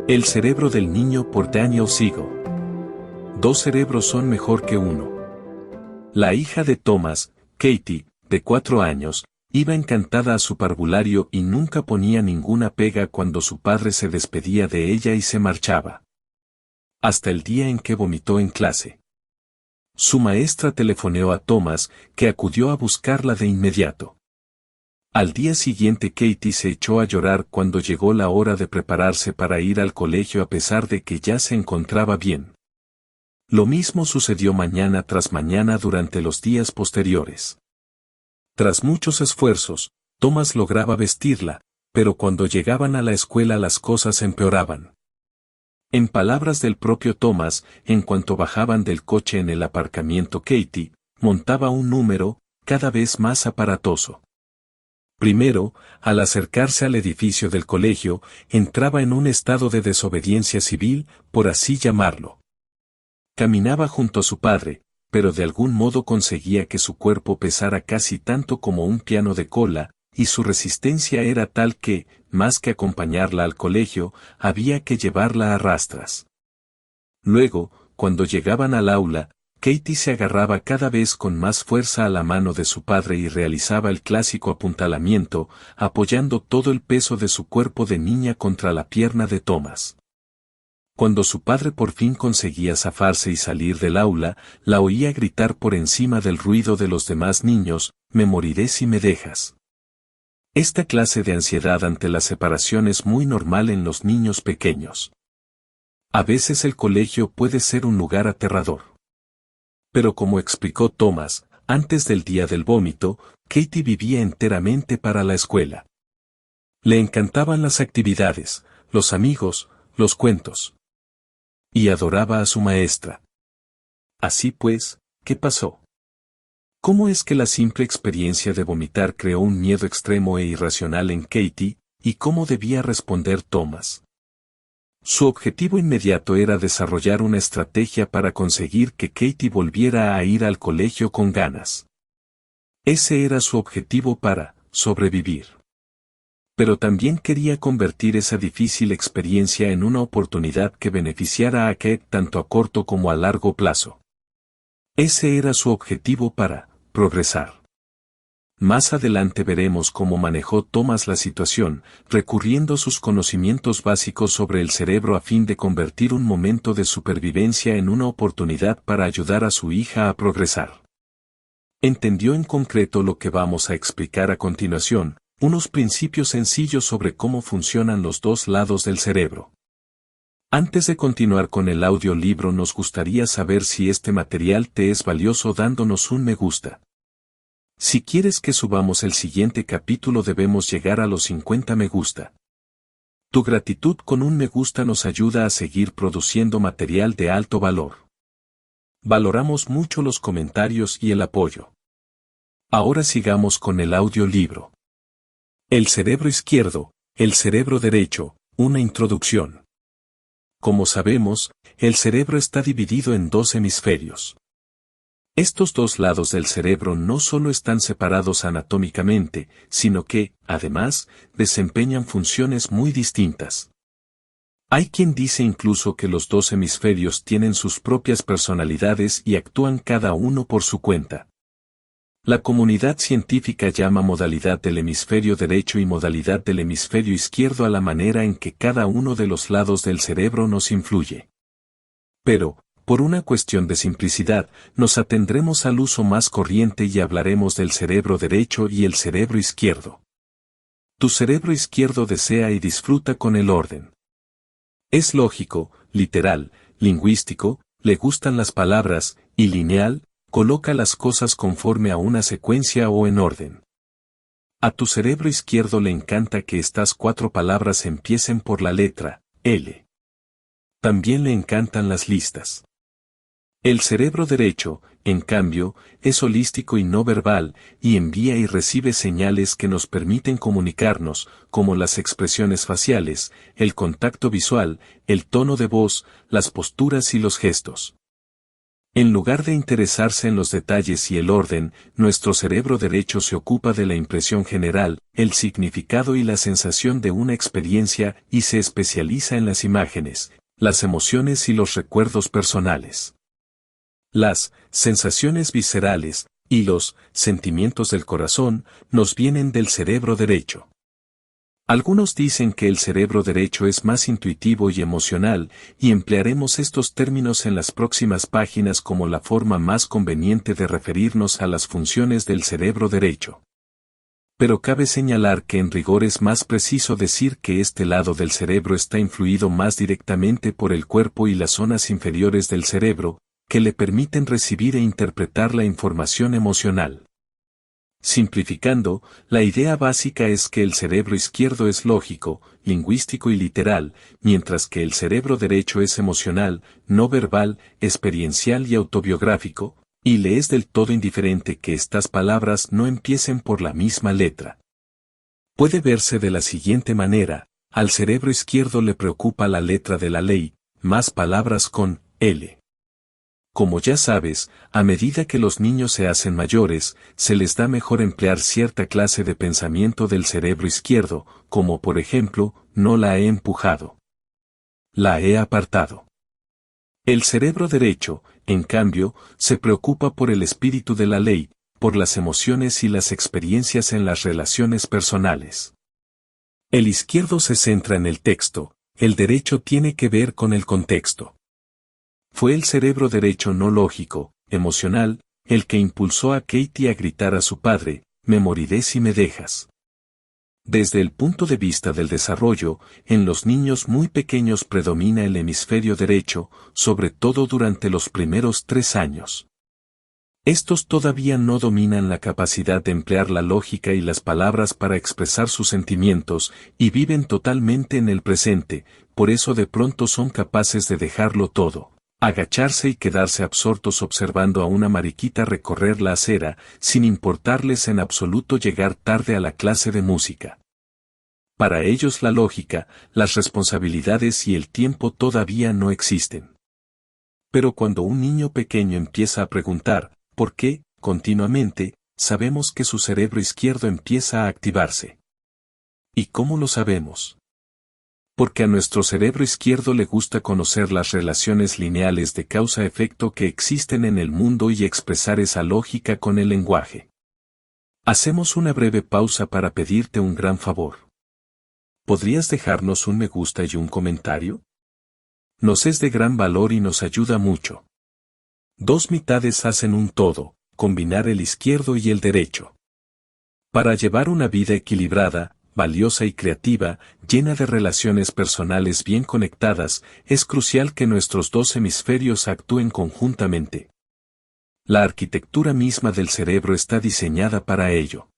El cerebro del niño por Daniel Siegel. Dos cerebros son mejor que uno. La hija de Thomas, Katie, de 4 años, iba encantada a su parvulario y nunca ponía ninguna pega cuando su padre se despedía de ella y se marchaba. Hasta el día en que vomitó en clase. Su maestra telefoneó a Thomas, que acudió a buscarla de inmediato. Al día siguiente Katie se echó a llorar cuando llegó la hora de prepararse para ir al colegio a pesar de que ya se encontraba bien. Lo mismo sucedió mañana tras mañana durante los días posteriores. Tras muchos esfuerzos, Thomas lograba vestirla, pero cuando llegaban a la escuela las cosas empeoraban. En palabras del propio Thomas, en cuanto bajaban del coche en el aparcamiento Katie, montaba un número, cada vez más aparatoso. Primero, al acercarse al edificio del colegio, entraba en un estado de desobediencia civil, por así llamarlo. Caminaba junto a su padre, pero de algún modo conseguía que su cuerpo pesara casi tanto como un piano de cola, y su resistencia era tal que, más que acompañarla al colegio, había que llevarla a rastras. Luego, cuando llegaban al aula, Katie se agarraba cada vez con más fuerza a la mano de su padre y realizaba el clásico apuntalamiento, apoyando todo el peso de su cuerpo de niña contra la pierna de Thomas. Cuando su padre por fin conseguía zafarse y salir del aula, la oía gritar por encima del ruido de los demás niños: «Me moriré si me dejas». Esta clase de ansiedad ante la separación es muy normal en los niños pequeños. A veces el colegio puede ser un lugar aterrador. Pero como explicó Thomas, antes del día del vómito, Katie vivía enteramente para la escuela. Le encantaban las actividades, los amigos, los cuentos. Y adoraba a su maestra. Así pues, ¿qué pasó? ¿Cómo es que la simple experiencia de vomitar creó un miedo extremo e irracional en Katie, y cómo debía responder Thomas? Su objetivo inmediato era desarrollar una estrategia para conseguir que Katie volviera a ir al colegio con ganas. Ese era su objetivo para sobrevivir. Pero también quería convertir esa difícil experiencia en una oportunidad que beneficiara a Katie tanto a corto como a largo plazo. Ese era su objetivo para progresar. Más adelante veremos cómo manejó Thomas la situación, recurriendo a sus conocimientos básicos sobre el cerebro a fin de convertir un momento de supervivencia en una oportunidad para ayudar a su hija a progresar. Entendió en concreto lo que vamos a explicar a continuación, unos principios sencillos sobre cómo funcionan los dos lados del cerebro. Antes de continuar con el audiolibro, nos gustaría saber si este material te es valioso dándonos un me gusta. Si quieres que subamos el siguiente capítulo debemos llegar a los 50 me gusta. Tu gratitud con un me gusta nos ayuda a seguir produciendo material de alto valor. Valoramos mucho los comentarios y el apoyo. Ahora sigamos con el audiolibro. El cerebro izquierdo, el cerebro derecho, una introducción. Como sabemos, el cerebro está dividido en dos hemisferios. Estos dos lados del cerebro no solo están separados anatómicamente, sino que, además, desempeñan funciones muy distintas. Hay quien dice incluso que los dos hemisferios tienen sus propias personalidades y actúan cada uno por su cuenta. La comunidad científica llama modalidad del hemisferio derecho y modalidad del hemisferio izquierdo a la manera en que cada uno de los lados del cerebro nos influye. Pero, por una cuestión de simplicidad, nos atendremos al uso más corriente y hablaremos del cerebro derecho y el cerebro izquierdo. Tu cerebro izquierdo desea y disfruta con el orden. Es lógico, literal, lingüístico, le gustan las palabras, y lineal, coloca las cosas conforme a una secuencia o en orden. A tu cerebro izquierdo le encanta que estas 4 palabras empiecen por la letra L. También le encantan las listas. El cerebro derecho, en cambio, es holístico y no verbal, y envía y recibe señales que nos permiten comunicarnos, como las expresiones faciales, el contacto visual, el tono de voz, las posturas y los gestos. En lugar de interesarse en los detalles y el orden, nuestro cerebro derecho se ocupa de la impresión general, el significado y la sensación de una experiencia y se especializa en las imágenes, las emociones y los recuerdos personales. Las sensaciones viscerales y los sentimientos del corazón nos vienen del cerebro derecho. Algunos dicen que el cerebro derecho es más intuitivo y emocional, y emplearemos estos términos en las próximas páginas como la forma más conveniente de referirnos a las funciones del cerebro derecho. Pero cabe señalar que en rigor es más preciso decir que este lado del cerebro está influido más directamente por el cuerpo y las zonas inferiores del cerebro, que le permiten recibir e interpretar la información emocional. Simplificando, la idea básica es que el cerebro izquierdo es lógico, lingüístico y literal, mientras que el cerebro derecho es emocional, no verbal, experiencial y autobiográfico, y le es del todo indiferente que estas palabras no empiecen por la misma letra. Puede verse de la siguiente manera: al cerebro izquierdo le preocupa la letra de la ley, más palabras con L. Como ya sabes, a medida que los niños se hacen mayores, se les da mejor emplear cierta clase de pensamiento del cerebro izquierdo, como por ejemplo, no la he empujado. La he apartado. El cerebro derecho, en cambio, se preocupa por el espíritu de la ley, por las emociones y las experiencias en las relaciones personales. El izquierdo se centra en el texto, el derecho tiene que ver con el contexto. Fue el cerebro derecho no lógico, emocional, el que impulsó a Katie a gritar a su padre, «Me moriré si me dejas». Desde el punto de vista del desarrollo, en los niños muy pequeños predomina el hemisferio derecho, sobre todo durante los primeros 3 años. Estos todavía no dominan la capacidad de emplear la lógica y las palabras para expresar sus sentimientos, y viven totalmente en el presente, por eso de pronto son capaces de dejarlo todo. Agacharse y quedarse absortos observando a una mariquita recorrer la acera, sin importarles en absoluto llegar tarde a la clase de música. Para ellos la lógica, las responsabilidades y el tiempo todavía no existen. Pero cuando un niño pequeño empieza a preguntar, ¿por qué?, continuamente, sabemos que su cerebro izquierdo empieza a activarse. ¿Y cómo lo sabemos? Porque a nuestro cerebro izquierdo le gusta conocer las relaciones lineales de causa-efecto que existen en el mundo y expresar esa lógica con el lenguaje. Hacemos una breve pausa para pedirte un gran favor. ¿Podrías dejarnos un me gusta y un comentario? Nos es de gran valor y nos ayuda mucho. 2 mitades hacen un todo, combinar el izquierdo y el derecho. Para llevar una vida equilibrada, valiosa y creativa, llena de relaciones personales bien conectadas, es crucial que nuestros 2 hemisferios actúen conjuntamente. La arquitectura misma del cerebro está diseñada para ello.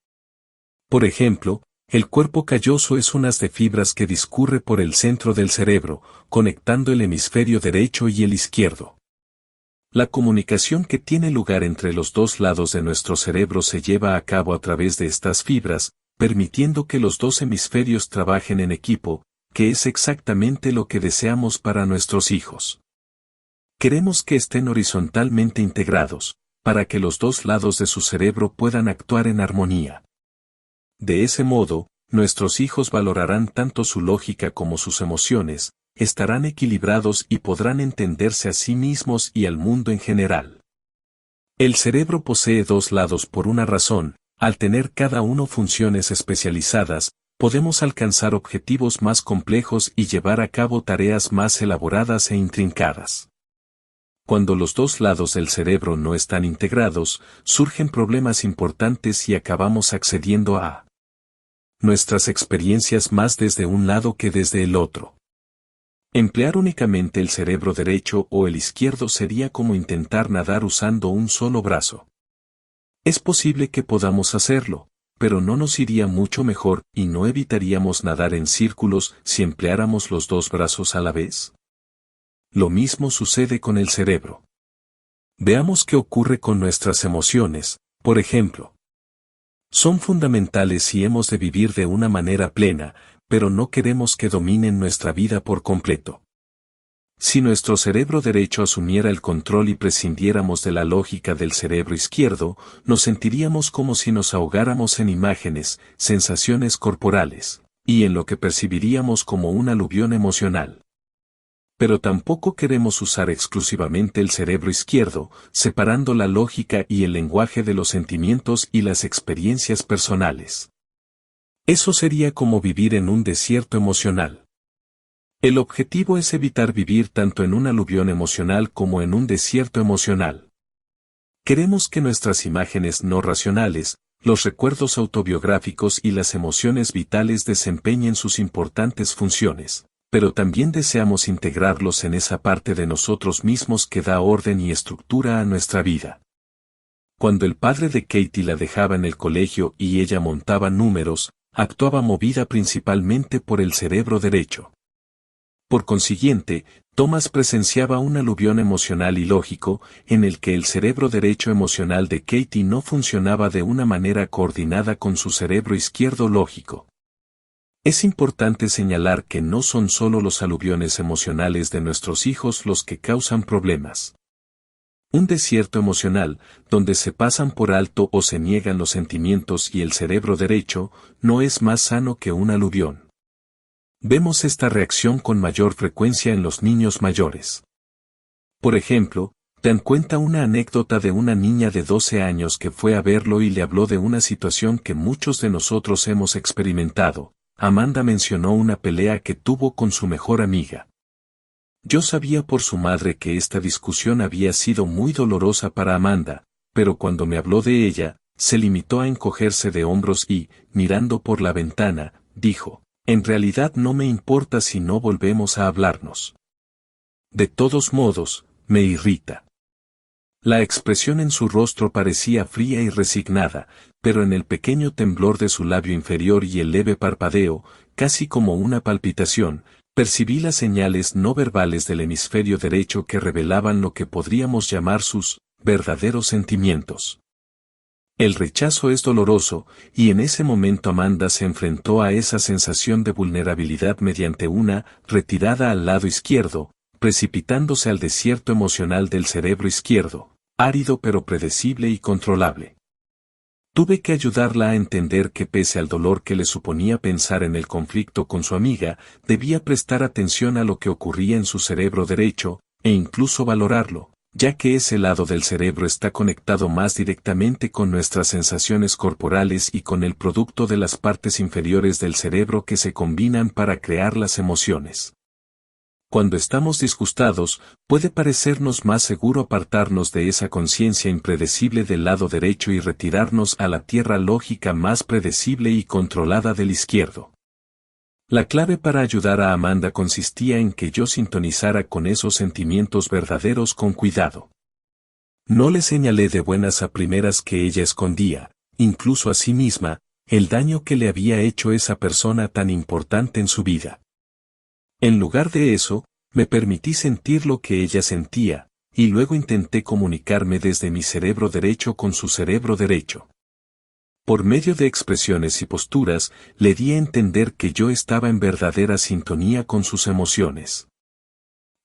Por ejemplo, el cuerpo calloso es un haz de fibras que discurre por el centro del cerebro, conectando el hemisferio derecho y el izquierdo. La comunicación que tiene lugar entre los 2 lados de nuestro cerebro se lleva a cabo a través de estas fibras, permitiendo que los 2 hemisferios trabajen en equipo, que es exactamente lo que deseamos para nuestros hijos. Queremos que estén horizontalmente integrados, para que los 2 lados de su cerebro puedan actuar en armonía. De ese modo, nuestros hijos valorarán tanto su lógica como sus emociones, estarán equilibrados y podrán entenderse a sí mismos y al mundo en general. El cerebro posee 2 lados por una razón. Al tener cada uno funciones especializadas, podemos alcanzar objetivos más complejos y llevar a cabo tareas más elaboradas e intrincadas. Cuando los 2 lados del cerebro no están integrados, surgen problemas importantes y acabamos accediendo a nuestras experiencias más desde un lado que desde el otro. Emplear únicamente el cerebro derecho o el izquierdo sería como intentar nadar usando un solo brazo. Es posible que podamos hacerlo, pero no nos iría mucho mejor y no evitaríamos nadar en círculos si empleáramos los 2 brazos a la vez. Lo mismo sucede con el cerebro. Veamos qué ocurre con nuestras emociones, por ejemplo. Son fundamentales y hemos de vivir de una manera plena, pero no queremos que dominen nuestra vida por completo. Si nuestro cerebro derecho asumiera el control y prescindiéramos de la lógica del cerebro izquierdo, nos sentiríamos como si nos ahogáramos en imágenes, sensaciones corporales, y en lo que percibiríamos como un aluvión emocional. Pero tampoco queremos usar exclusivamente el cerebro izquierdo, separando la lógica y el lenguaje de los sentimientos y las experiencias personales. Eso sería como vivir en un desierto emocional. El objetivo es evitar vivir tanto en un aluvión emocional como en un desierto emocional. Queremos que nuestras imágenes no racionales, los recuerdos autobiográficos y las emociones vitales desempeñen sus importantes funciones, pero también deseamos integrarlos en esa parte de nosotros mismos que da orden y estructura a nuestra vida. Cuando el padre de Katie la dejaba en el colegio y ella montaba números, actuaba movida principalmente por el cerebro derecho. Por consiguiente, Thomas presenciaba un aluvión emocional y lógico, en el que el cerebro derecho emocional de Katie no funcionaba de una manera coordinada con su cerebro izquierdo lógico. Es importante señalar que no son solo los aluviones emocionales de nuestros hijos los que causan problemas. Un desierto emocional, donde se pasan por alto o se niegan los sentimientos y el cerebro derecho, no es más sano que un aluvión. Vemos esta reacción con mayor frecuencia en los niños mayores. Por ejemplo, Dan cuenta una anécdota de una niña de 12 años que fue a verlo y le habló de una situación que muchos de nosotros hemos experimentado. Amanda mencionó una pelea que tuvo con su mejor amiga. Yo sabía por su madre que esta discusión había sido muy dolorosa para Amanda, pero cuando me habló de ella, se limitó a encogerse de hombros y, mirando por la ventana, dijo: en realidad no me importa si no volvemos a hablarnos. De todos modos, me irrita. La expresión en su rostro parecía fría y resignada, pero en el pequeño temblor de su labio inferior y el leve parpadeo, casi como una palpitación, percibí las señales no verbales del hemisferio derecho que revelaban lo que podríamos llamar sus verdaderos sentimientos. El rechazo es doloroso, y en ese momento Amanda se enfrentó a esa sensación de vulnerabilidad mediante una retirada al lado izquierdo, precipitándose al desierto emocional del cerebro izquierdo, árido pero predecible y controlable. Tuve que ayudarla a entender que pese al dolor que le suponía pensar en el conflicto con su amiga, debía prestar atención a lo que ocurría en su cerebro derecho, e incluso valorarlo, ya que ese lado del cerebro está conectado más directamente con nuestras sensaciones corporales y con el producto de las partes inferiores del cerebro que se combinan para crear las emociones. Cuando estamos disgustados, puede parecernos más seguro apartarnos de esa conciencia impredecible del lado derecho y retirarnos a la tierra lógica más predecible y controlada del izquierdo. La clave para ayudar a Amanda consistía en que yo sintonizara con esos sentimientos verdaderos con cuidado. No le señalé de buenas a primeras que ella escondía, incluso a sí misma, el daño que le había hecho esa persona tan importante en su vida. En lugar de eso, me permití sentir lo que ella sentía, y luego intenté comunicarme desde mi cerebro derecho con su cerebro derecho. Por medio de expresiones y posturas, le di a entender que yo estaba en verdadera sintonía con sus emociones.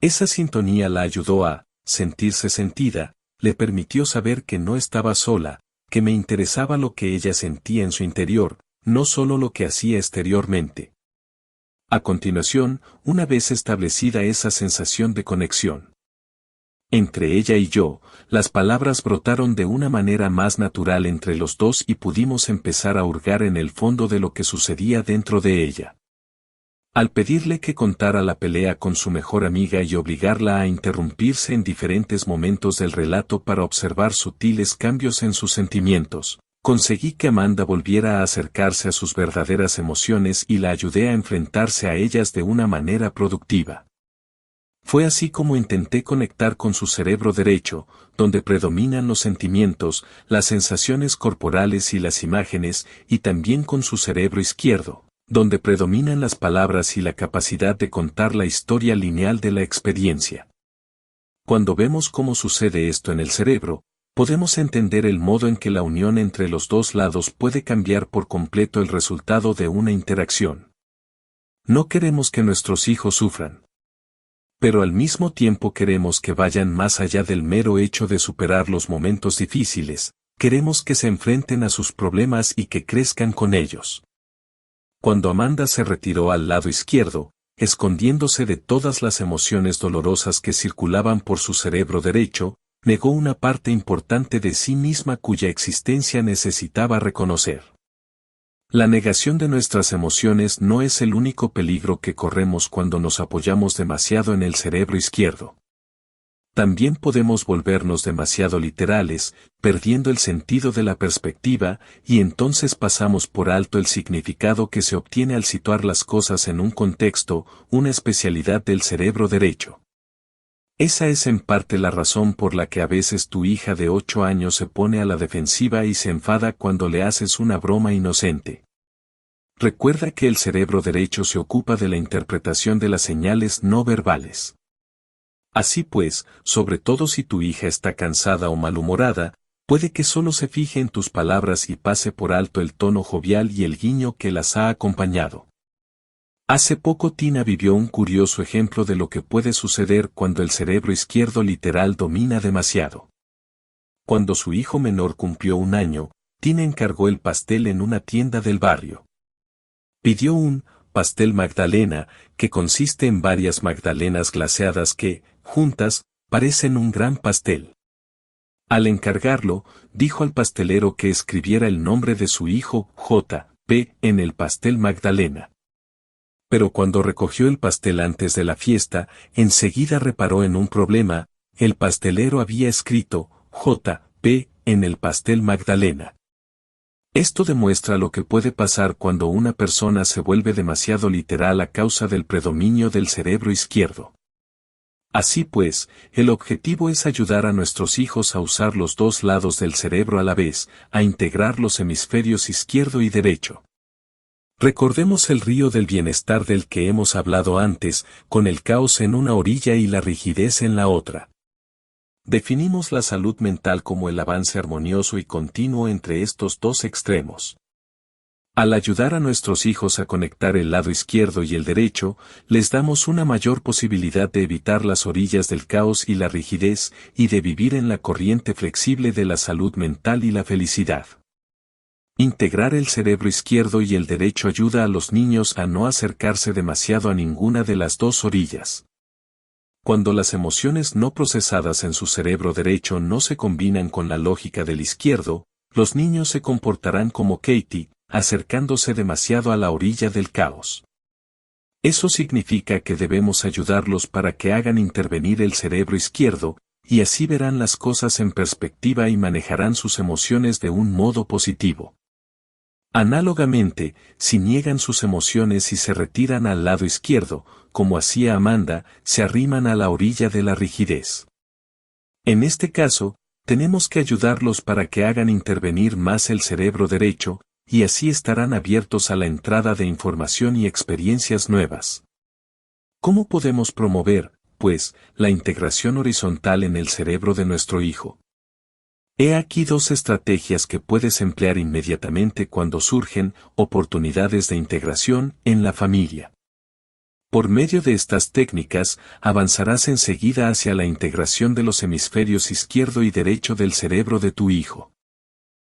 Esa sintonía la ayudó a sentirse sentida, le permitió saber que no estaba sola, que me interesaba lo que ella sentía en su interior, no solo lo que hacía exteriormente. A continuación, una vez establecida esa sensación de conexión entre ella y yo, las palabras brotaron de una manera más natural entre los dos y pudimos empezar a hurgar en el fondo de lo que sucedía dentro de ella. Al pedirle que contara la pelea con su mejor amiga y obligarla a interrumpirse en diferentes momentos del relato para observar sutiles cambios en sus sentimientos, conseguí que Amanda volviera a acercarse a sus verdaderas emociones y la ayudé a enfrentarse a ellas de una manera productiva. Fue así como intenté conectar con su cerebro derecho, donde predominan los sentimientos, las sensaciones corporales y las imágenes, y también con su cerebro izquierdo, donde predominan las palabras y la capacidad de contar la historia lineal de la experiencia. Cuando vemos cómo sucede esto en el cerebro, podemos entender el modo en que la unión entre los dos lados puede cambiar por completo el resultado de una interacción. No queremos que nuestros hijos sufran. Pero al mismo tiempo queremos que vayan más allá del mero hecho de superar los momentos difíciles, queremos que se enfrenten a sus problemas y que crezcan con ellos. Cuando Amanda se retiró al lado izquierdo, escondiéndose de todas las emociones dolorosas que circulaban por su cerebro derecho, negó una parte importante de sí misma cuya existencia necesitaba reconocer. La negación de nuestras emociones no es el único peligro que corremos cuando nos apoyamos demasiado en el cerebro izquierdo. También podemos volvernos demasiado literales, perdiendo el sentido de la perspectiva, y entonces pasamos por alto el significado que se obtiene al situar las cosas en un contexto, una especialidad del cerebro derecho. Esa es en parte la razón por la que a veces tu hija de 8 años se pone a la defensiva y se enfada cuando le haces una broma inocente. Recuerda que el cerebro derecho se ocupa de la interpretación de las señales no verbales. Así pues, sobre todo si tu hija está cansada o malhumorada, puede que solo se fije en tus palabras y pase por alto el tono jovial y el guiño que las ha acompañado. Hace poco Tina vivió un curioso ejemplo de lo que puede suceder cuando el cerebro izquierdo literal domina demasiado. Cuando su hijo menor cumplió 1 año, Tina encargó el pastel en una tienda del barrio. Pidió un pastel Magdalena, que consiste en varias magdalenas glaseadas que, juntas, parecen un gran pastel. Al encargarlo, dijo al pastelero que escribiera el nombre de su hijo, J.P., en el pastel Magdalena. Pero cuando recogió el pastel antes de la fiesta, enseguida reparó en un problema: el pastelero había escrito J.P. en el pastel Magdalena. Esto demuestra lo que puede pasar cuando una persona se vuelve demasiado literal a causa del predominio del cerebro izquierdo. Así pues, el objetivo es ayudar a nuestros hijos a usar los dos lados del cerebro a la vez, a integrar los hemisferios izquierdo y derecho. Recordemos el río del bienestar del que hemos hablado antes, con el caos en una orilla y la rigidez en la otra. Definimos la salud mental como el avance armonioso y continuo entre estos dos extremos. Al ayudar a nuestros hijos a conectar el lado izquierdo y el derecho, les damos una mayor posibilidad de evitar las orillas del caos y la rigidez, y de vivir en la corriente flexible de la salud mental y la felicidad. Integrar el cerebro izquierdo y el derecho ayuda a los niños a no acercarse demasiado a ninguna de las dos orillas. Cuando las emociones no procesadas en su cerebro derecho no se combinan con la lógica del izquierdo, los niños se comportarán como Katie, acercándose demasiado a la orilla del caos. Eso significa que debemos ayudarlos para que hagan intervenir el cerebro izquierdo, y así verán las cosas en perspectiva y manejarán sus emociones de un modo positivo. Análogamente, si niegan sus emociones y se retiran al lado izquierdo, como hacía Amanda, se arriman a la orilla de la rigidez. En este caso, tenemos que ayudarlos para que hagan intervenir más el cerebro derecho, y así estarán abiertos a la entrada de información y experiencias nuevas. ¿Cómo podemos promover, pues, la integración horizontal en el cerebro de nuestro hijo? He aquí 2 estrategias que puedes emplear inmediatamente cuando surgen oportunidades de integración en la familia. Por medio de estas técnicas, avanzarás enseguida hacia la integración de los hemisferios izquierdo y derecho del cerebro de tu hijo.